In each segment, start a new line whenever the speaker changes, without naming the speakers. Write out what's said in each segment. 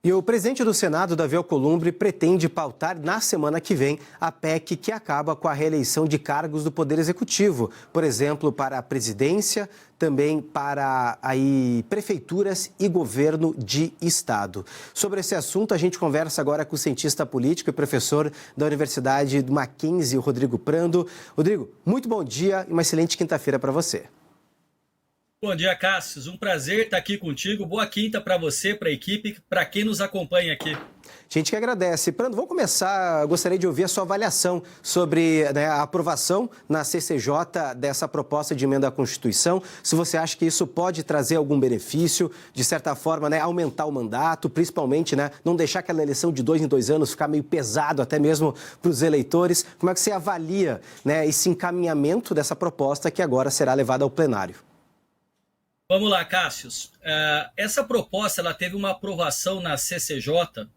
E o presidente do Senado, Davi Alcolumbre, pretende pautar na semana que vem a PEC que acaba com a reeleição de cargos do Poder Executivo, por exemplo, para a presidência, também para prefeituras e governo de estado. Sobre esse assunto, a gente conversa agora com o cientista político e professor da Universidade do Mackenzie, Rodrigo Prando. Rodrigo, muito bom dia e uma excelente quinta-feira para você.
Bom dia, Cássio. Um prazer estar aqui contigo. Boa quinta para você, para a equipe, para quem nos acompanha aqui.
Gente que agradece. Prando, vamos começar. Gostaria de ouvir a sua avaliação sobre a aprovação na CCJ dessa proposta de emenda à Constituição. Se você acha que isso pode trazer algum benefício, de certa forma, aumentar o mandato, principalmente, não deixar aquela eleição de 2 em 2 anos ficar meio pesado até mesmo para os eleitores. Como é que você avalia esse encaminhamento dessa proposta que agora será levada ao plenário?
Vamos lá, Cássio. Essa proposta ela teve uma aprovação na CCJ,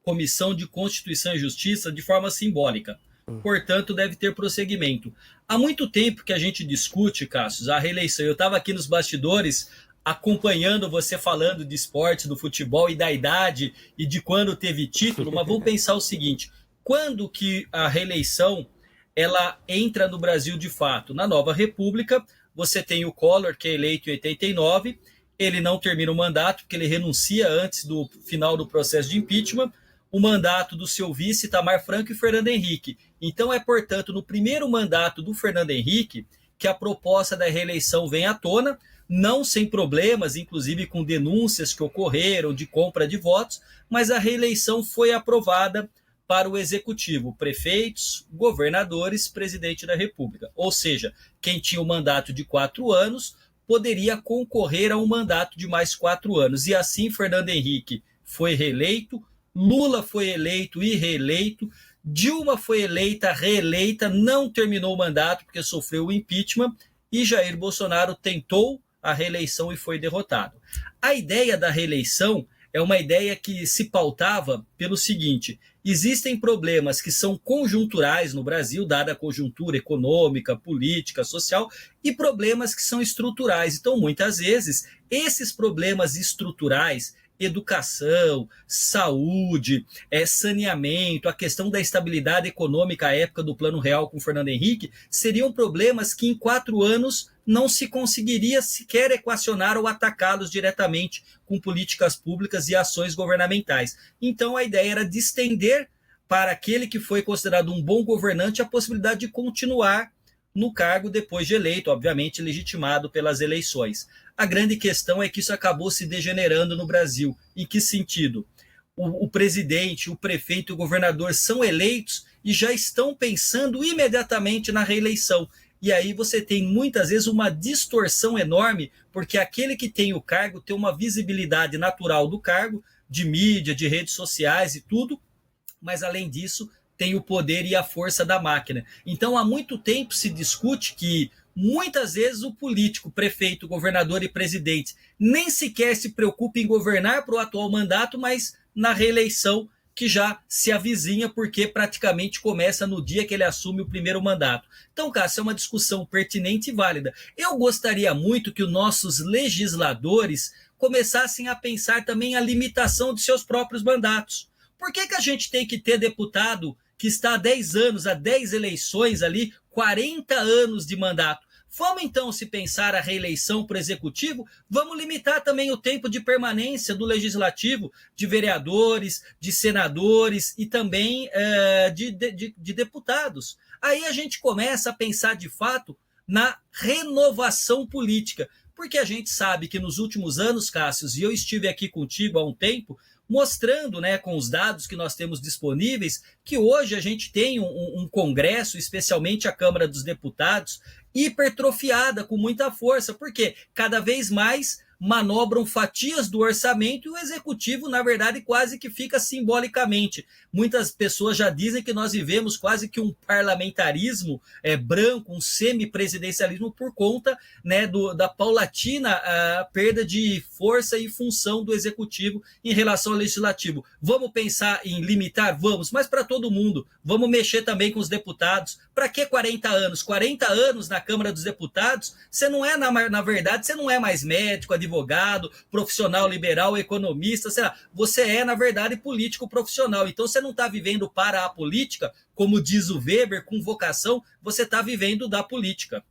Comissão de Constituição e Justiça, de forma simbólica. Portanto, deve ter prosseguimento. Há muito tempo que a gente discute, Cássio, a reeleição. Eu estava aqui nos bastidores acompanhando você falando de esporte, do futebol e da idade e de quando teve título, mas vamos pensar o seguinte: quando que a reeleição ela entra no Brasil de fato? Na nova República, você tem o Collor, que é eleito em 89, ele não termina o mandato, porque ele renuncia antes do final do processo de impeachment, o mandato do seu vice, Itamar Franco e Fernando Henrique. Então portanto, no primeiro mandato do Fernando Henrique, que a proposta da reeleição vem à tona, não sem problemas, inclusive com denúncias que ocorreram de compra de votos, mas a reeleição foi aprovada para o executivo, prefeitos, governadores, presidente da República. Ou seja, quem tinha um mandato de 4 anos poderia concorrer a um mandato de mais 4 anos. E assim Fernando Henrique foi reeleito, Lula foi eleito e reeleito, Dilma foi eleita, reeleita, não terminou o mandato porque sofreu o impeachment, e Jair Bolsonaro tentou a reeleição e foi derrotado. A ideia da reeleição é uma ideia que se pautava pelo seguinte: existem problemas que são conjunturais no Brasil, dada a conjuntura econômica, política, social, e problemas que são estruturais. Então, muitas vezes, esses problemas estruturais, educação, saúde, saneamento, a questão da estabilidade econômica à época do Plano Real com Fernando Henrique, seriam problemas que em 4 anos não se conseguiria sequer equacionar ou atacá-los diretamente com políticas públicas e ações governamentais. Então a ideia era de estender para aquele que foi considerado um bom governante a possibilidade de continuar no cargo depois de eleito, obviamente legitimado pelas eleições. A grande questão é que isso acabou se degenerando no Brasil. Em que sentido? O presidente, o prefeito e o governador são eleitos e já estão pensando imediatamente na reeleição. E aí você tem muitas vezes uma distorção enorme, porque aquele que tem o cargo tem uma visibilidade natural do cargo, de mídia, de redes sociais e tudo, mas além disso tem o poder e a força da máquina. Então há muito tempo se discute que muitas vezes o político, prefeito, governador e presidente nem sequer se preocupa em governar para o atual mandato, mas na reeleição que já se avizinha, porque praticamente começa no dia que ele assume o primeiro mandato. Então, Cássio, é uma discussão pertinente e válida. Eu gostaria muito que os nossos legisladores começassem a pensar também a limitação de seus próprios mandatos. Por que a gente tem que ter deputado que está há 10 anos, há 10 eleições ali, 40 anos de mandato? Vamos então, se pensar a reeleição para o executivo, vamos limitar também o tempo de permanência do legislativo, de vereadores, de senadores e também de deputados. Aí a gente começa a pensar de fato na renovação política, porque a gente sabe que nos últimos anos, Cássio, e eu estive aqui contigo há um tempo, mostrando, com os dados que nós temos disponíveis, que hoje a gente tem um Congresso, especialmente a Câmara dos Deputados, hipertrofiada, com muita força, porque cada vez mais manobram fatias do orçamento e o executivo, na verdade, quase que fica simbolicamente. Muitas pessoas já dizem que nós vivemos quase que um parlamentarismo branco, um semipresidencialismo por conta da paulatina perda de força e função do executivo em relação ao legislativo. Vamos pensar em limitar? Vamos, mas para todo mundo. Vamos mexer também com os deputados. Para que 40 anos? 40 anos na Câmara dos Deputados, você não é, na verdade, você não é mais médico, advogado, advogado, profissional liberal, economista, sei lá. Você é, na verdade, político profissional. Então, você não está vivendo para a política, como diz o Weber, com vocação, você está vivendo da política.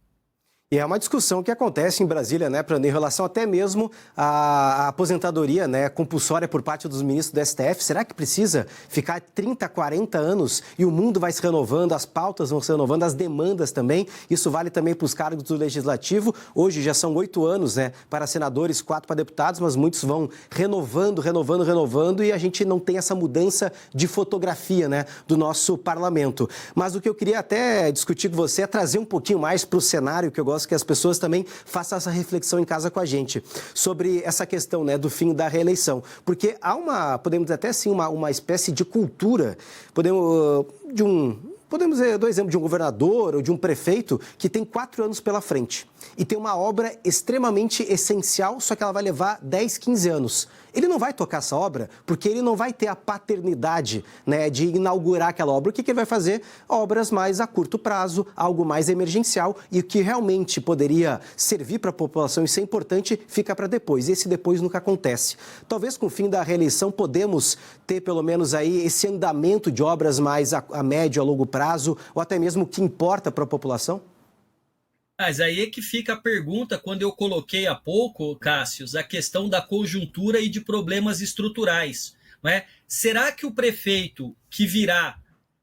E é uma discussão que acontece em Brasília, né, Prando, em relação até mesmo à aposentadoria, né, compulsória por parte dos ministros do STF. Será que precisa ficar 30, 40 anos e o mundo vai se renovando, as pautas vão se renovando, as demandas também? Isso vale também para os cargos do Legislativo. Hoje já são 8 anos, né, para senadores, 4 para deputados, mas muitos vão renovando e a gente não tem essa mudança de fotografia, né, do nosso parlamento. Mas o que eu queria até discutir com você é trazer um pouquinho mais para o cenário, que eu gosto que as pessoas também façam essa reflexão em casa com a gente sobre essa questão, né, do fim da reeleição. Porque há podemos até sim, uma espécie de cultura, podemos dar exemplo de um governador ou de um prefeito que tem 4 anos pela frente e tem uma obra extremamente essencial, só que ela vai levar 10, 15 anos. Ele não vai tocar essa obra porque ele não vai ter a paternidade, né, de inaugurar aquela obra. O que ele vai fazer? Obras mais a curto prazo, algo mais emergencial e o que realmente poderia servir para a população e ser importante fica para depois. E esse depois nunca acontece. Talvez com o fim da reeleição podemos ter pelo menos aí esse andamento de obras mais a médio, a longo prazo ou até mesmo o que importa para a população?
Mas aí é que fica a pergunta, quando eu coloquei há pouco, Cássius, a questão da conjuntura e de problemas estruturais. Não é? Será que o prefeito que virá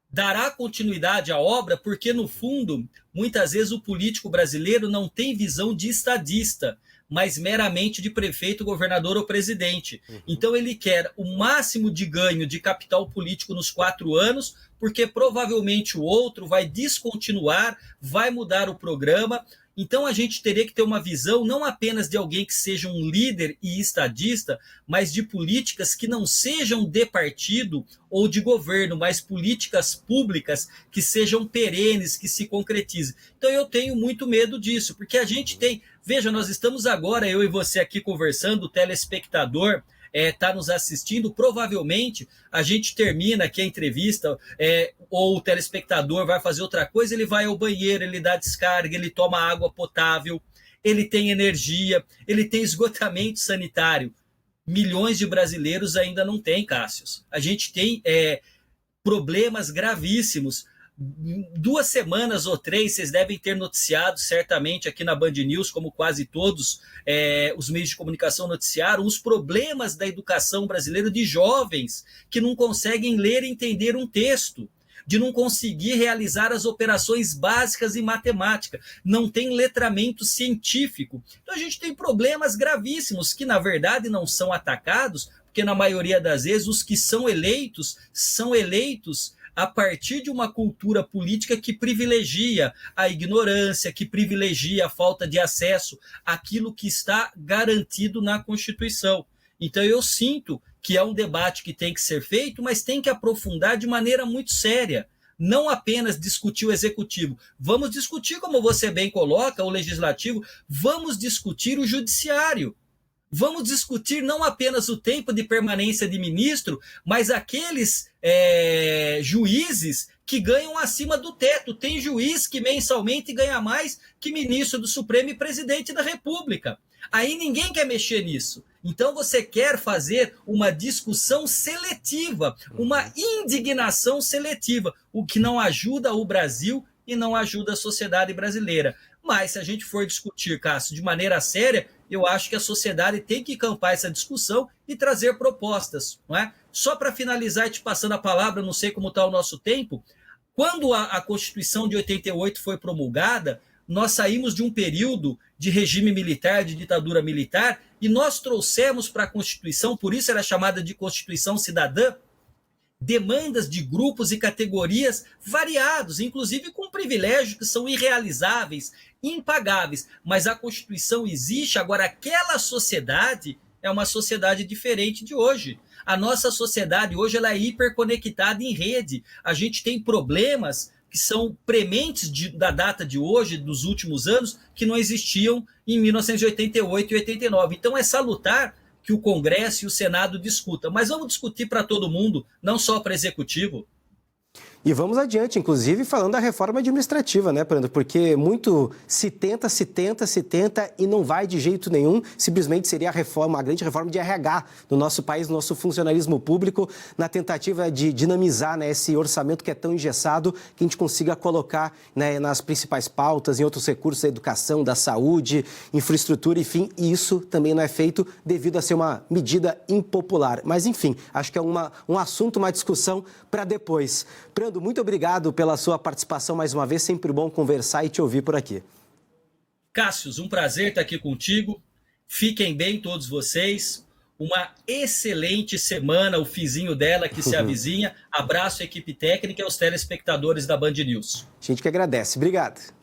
dará continuidade à obra? Porque, no fundo, muitas vezes o político brasileiro não tem visão de estadista, mas meramente de prefeito, governador ou presidente. Então ele quer o máximo de ganho de capital político nos 4 anos, porque provavelmente o outro vai descontinuar, vai mudar o programa. Então a gente teria que ter uma visão não apenas de alguém que seja um líder e estadista, mas de políticas que não sejam de partido ou de governo, mas políticas públicas que sejam perenes, que se concretizem. Então eu tenho muito medo disso, porque a gente tem... Veja, nós estamos agora, eu e você aqui conversando, o telespectador está nos assistindo, provavelmente a gente termina aqui a entrevista, ou o telespectador vai fazer outra coisa, ele vai ao banheiro, ele dá descarga, ele toma água potável, ele tem energia, ele tem esgotamento sanitário. Milhões de brasileiros ainda não têm, Cássius. A gente tem problemas gravíssimos. 2 semanas ou 3, vocês devem ter noticiado certamente aqui na Band News, como quase todos os meios de comunicação noticiaram, os problemas da educação brasileira de jovens que não conseguem ler e entender um texto, de não conseguir realizar as operações básicas em matemática, não tem letramento científico. Então a gente tem problemas gravíssimos que, na verdade, não são atacados, porque na maioria das vezes os que são eleitos a partir de uma cultura política que privilegia a ignorância, que privilegia a falta de acesso àquilo que está garantido na Constituição. Então eu sinto que é um debate que tem que ser feito, mas tem que aprofundar de maneira muito séria. Não apenas discutir o executivo. Vamos discutir, como você bem coloca, o legislativo, vamos discutir o judiciário. Vamos discutir não apenas o tempo de permanência de ministro, mas aqueles juízes que ganham acima do teto. Tem juiz que mensalmente ganha mais que ministro do Supremo e presidente da República. Aí ninguém quer mexer nisso. Então você quer fazer uma discussão seletiva, uma indignação seletiva, o que não ajuda o Brasil e não ajuda a sociedade brasileira. Mas se a gente for discutir, Cássio, de maneira séria, eu acho que a sociedade tem que encampar essa discussão e trazer propostas, não é? Só para finalizar e te passando a palavra, não sei como está o nosso tempo, quando a Constituição de 88 foi promulgada, nós saímos de um período de regime militar, de ditadura militar, e nós trouxemos para a Constituição, por isso era chamada de Constituição Cidadã, demandas de grupos e categorias variados, inclusive com privilégios que são irrealizáveis, impagáveis. Mas a Constituição existe, agora aquela sociedade é uma sociedade diferente de hoje. A nossa sociedade hoje ela é hiperconectada em rede. A gente tem problemas que são prementes da data de hoje, dos últimos anos, que não existiam em 1988 e 89. Então é salutar que o Congresso e o Senado discutam. Mas vamos discutir para todo mundo, não só para o Executivo.
E vamos adiante, inclusive, falando da reforma administrativa, né, Prando? Porque muito se tenta e não vai de jeito nenhum. Simplesmente seria a grande reforma de RH no nosso país, no nosso funcionalismo público, na tentativa de dinamizar, né, esse orçamento que é tão engessado, que a gente consiga colocar, né, nas principais pautas, em outros recursos da educação, da saúde, infraestrutura, enfim. E isso também não é feito devido a ser uma medida impopular. Mas, enfim, acho que é um assunto, uma discussão para depois. Prando, muito obrigado pela sua participação mais uma vez, sempre bom conversar e te ouvir por aqui.
Cássius, um prazer estar aqui contigo. Fiquem bem todos vocês. Uma excelente semana, o fizinho dela que se avizinha. Abraço à equipe técnica e aos telespectadores da Band News.
A gente que agradece. Obrigado.